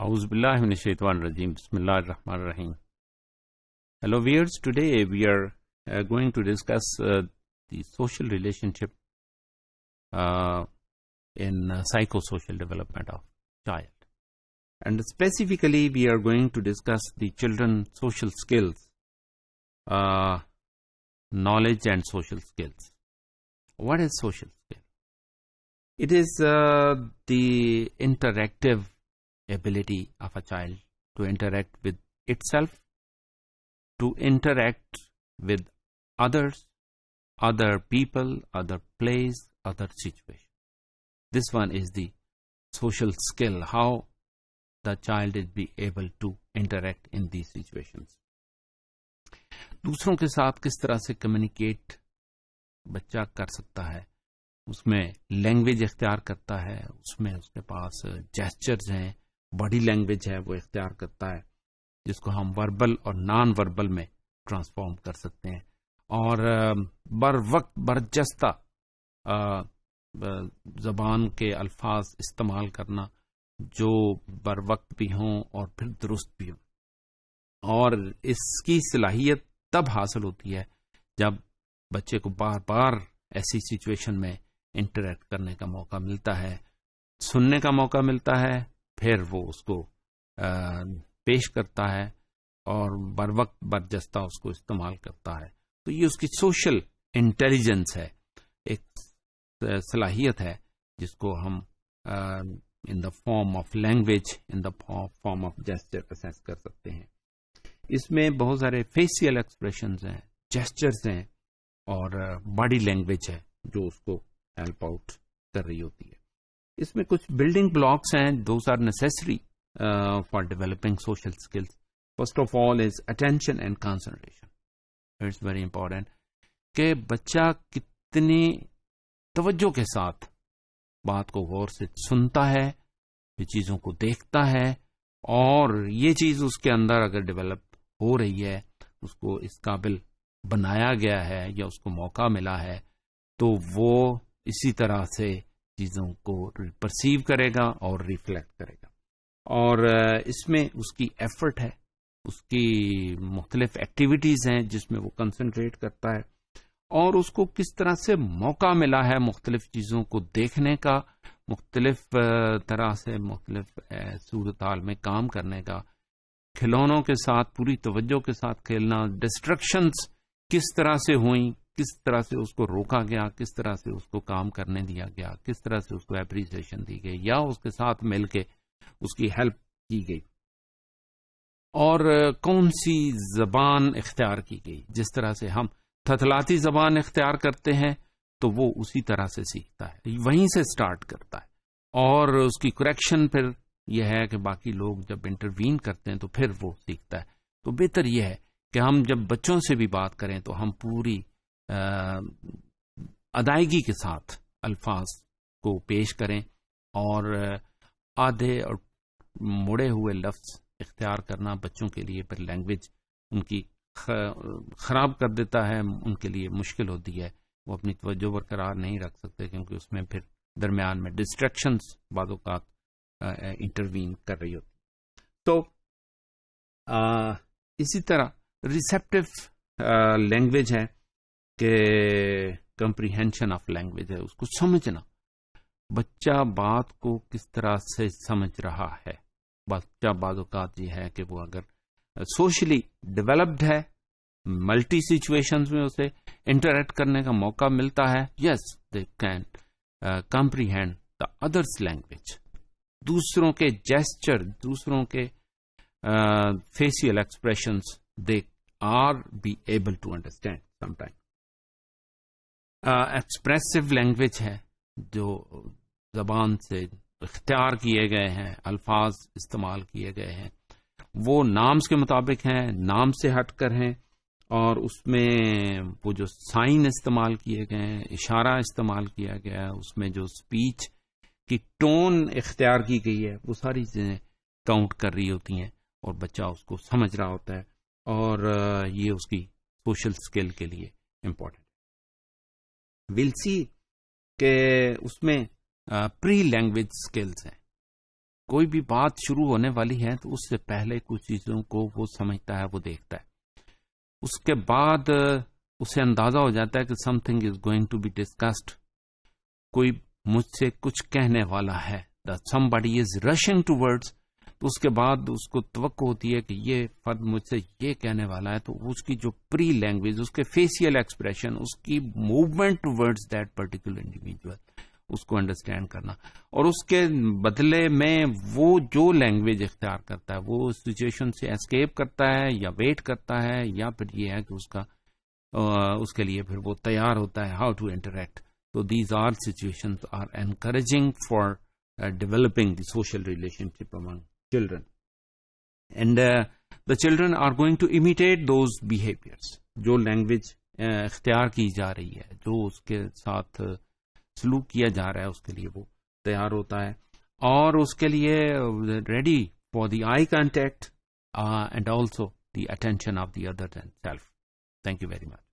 A'udhu billahi minash shaitanir rajim. Bismillahir rahmanir rahim. Hello viewers, today we are going to discuss the social relationship in psychosocial development of child. And specifically we are going to discuss the children's social skills, knowledge and social skills. What is social skill? It is the interactive ability of a child to interact with itself, to interact with others, other people, other place, other situation. This one is the social skill, how the child is be able to interact in these situations. دوسروں کے ساتھ کس طرح سے communicate بچہ کر سکتا ہے، اس میں لینگویج اختیار کرتا ہے، اس میں اس کے پاس جیسچرز ہیں، باڈی لینگویج ہے وہ اختیار کرتا ہے، جس کو ہم وربل اور نان وربل میں ٹرانسفارم کر سکتے ہیں، اور بر وقت برجستہ زبان کے الفاظ استعمال کرنا جو بر وقت بھی ہوں اور پھر درست بھی ہوں. اور اس کی صلاحیت تب حاصل ہوتی ہے جب بچے کو بار بار ایسی سچویشن میں انٹریکٹ کرنے کا موقع ملتا ہے، سننے کا موقع ملتا ہے، پھر وہ اس کو پیش کرتا ہے اور بر وقت برجستہ اس کو استعمال کرتا ہے. تو یہ اس کی سوشل انٹیلیجنس ہے، ایک صلاحیت ہے جس کو ہم in the form of language, in the form of gesture assess کر سکتے ہیں. اس میں بہت سارے فیشیل ایکسپریشنز ہیں، جیسچرز ہیں اور باڈی لینگویج ہے جو اس کو ہیلپ آؤٹ کر رہی ہوتی ہے. اس میں کچھ بلڈنگ بلاکس ہیں، those are necessary for developing social skills. First of all is attention and concentration. It's very important کہ بچہ کتنی توجہ کے ساتھ بات کو غور سے سنتا ہے، یہ چیزوں کو دیکھتا ہے، اور یہ چیز اس کے اندر اگر ڈیولپ ہو رہی ہے، اس کو اس قابل بنایا گیا ہے یا اس کو موقع ملا ہے، تو وہ اسی طرح سے چیزوں کو پرسیو کرے گا اور ریفلیکٹ کرے گا. اور اس میں اس کی ایفرٹ ہے، اس کی مختلف ایکٹیویٹیز ہیں جس میں وہ کنسنٹریٹ کرتا ہے، اور اس کو کس طرح سے موقع ملا ہے مختلف چیزوں کو دیکھنے کا، مختلف طرح سے مختلف صورتحال میں کام کرنے کا، کھلونوں کے ساتھ پوری توجہ کے ساتھ کھیلنا، ڈسٹریکشنز کس طرح سے ہوئیں، کس طرح سے اس کو روکا گیا، کس طرح سے اس کو کام کرنے دیا گیا، کس طرح سے اس کو اپریسیشن دی گئی یا اس کے ساتھ مل کے اس کی ہیلپ کی گئی، اور کون سی زبان اختیار کی گئی. جس طرح سے ہم تھتلاتی زبان اختیار کرتے ہیں تو وہ اسی طرح سے سیکھتا ہے، وہیں سے سٹارٹ کرتا ہے، اور اس کی کریکشن پھر یہ ہے کہ باقی لوگ جب انٹروین کرتے ہیں تو پھر وہ سیکھتا ہے. تو بہتر یہ ہے کہ ہم جب بچوں سے بھی بات کریں تو ہم پوری ادائیگی کے ساتھ الفاظ کو پیش کریں، اور آدھے اور مڑے ہوئے لفظ اختیار کرنا بچوں کے لیے پھر لینگویج ان کی خراب کر دیتا ہے، ان کے لیے مشکل ہوتی ہے، وہ اپنی توجہ برقرار نہیں رکھ سکتے کیونکہ اس میں پھر درمیان میں ڈسٹریکشنز بعض اوقات انٹروین کر رہی ہوتی. تو اسی طرح ریسیپٹیو لینگویج ہے کہ کمپریہنشن آف لینگویج ہے، اس کو سمجھنا، بچہ بات کو کس طرح سے سمجھ رہا ہے. بچہ بعض اوقات یہ ہے کہ وہ اگر سوشلی ڈیولپڈ ہے، ملٹی سچویشنز میں اسے انٹریکٹ کرنے کا موقع ملتا ہے، yes they can comprehend the others language. دوسروں کے جیسچر، دوسروں کے facial expressions they are be able to understand some time. Expressive language ہے جو زبان سے اختیار کیے گئے ہیں، الفاظ استعمال کیے گئے ہیں، وہ نامز کے مطابق ہیں، نام سے ہٹ کر ہیں، اور اس میں وہ جو سائن استعمال کیے گئے ہیں، اشارہ استعمال کیا گیا ہے، اس میں جو اسپیچ کی ٹون اختیار کی گئی ہے، وہ ساری چیزیں کاؤنٹ کر رہی ہوتی ہیں اور بچہ اس کو سمجھ رہا ہوتا ہے، اور یہ اس کی سوشل اسکل کے لیے امپورٹنٹ. ویل سی کہ اس میں پری لینگویج اسکلز ہیں. کوئی بھی بات شروع ہونے والی ہے تو اس سے پہلے کچھ چیزوں کو وہ سمجھتا ہے، وہ دیکھتا ہے. اس کے بعد اسے اندازہ ہو جاتا ہے کہ something is going to be discussed, کوئی مجھ سے کچھ کہنے والا ہے، somebody is rushing towards. تو اس کے بعد اس کو توقع ہوتی ہے کہ یہ فرد مجھ سے یہ کہنے والا ہے، تو اس کی جو پری لینگویج، اس کے فیشیل ایکسپریشن، اس کی movement towards that particular individual, اس کو انڈرسٹینڈ کرنا، اور اس کے بدلے میں وہ جو لینگویج اختیار کرتا ہے وہ سچویشن سے اسکیپ کرتا ہے یا ویٹ کرتا ہے، یا پھر یہ ہے کہ اس کے لیے پھر وہ تیار ہوتا ہے ہاؤ ٹو انٹریکٹ. تو these are situations are encouraging for developing the social relationship among children, and the children are going to imitate those behaviors. جو لینگویج اختیار کی جا رہی ہے، جو اس کے ساتھ سلوک کیا جا رہا ہے، اس کے لیے وہ تیار ہوتا ہے، اور اس کے لیے ready for the eye contact and also the attention of the other than self. Thank you very much.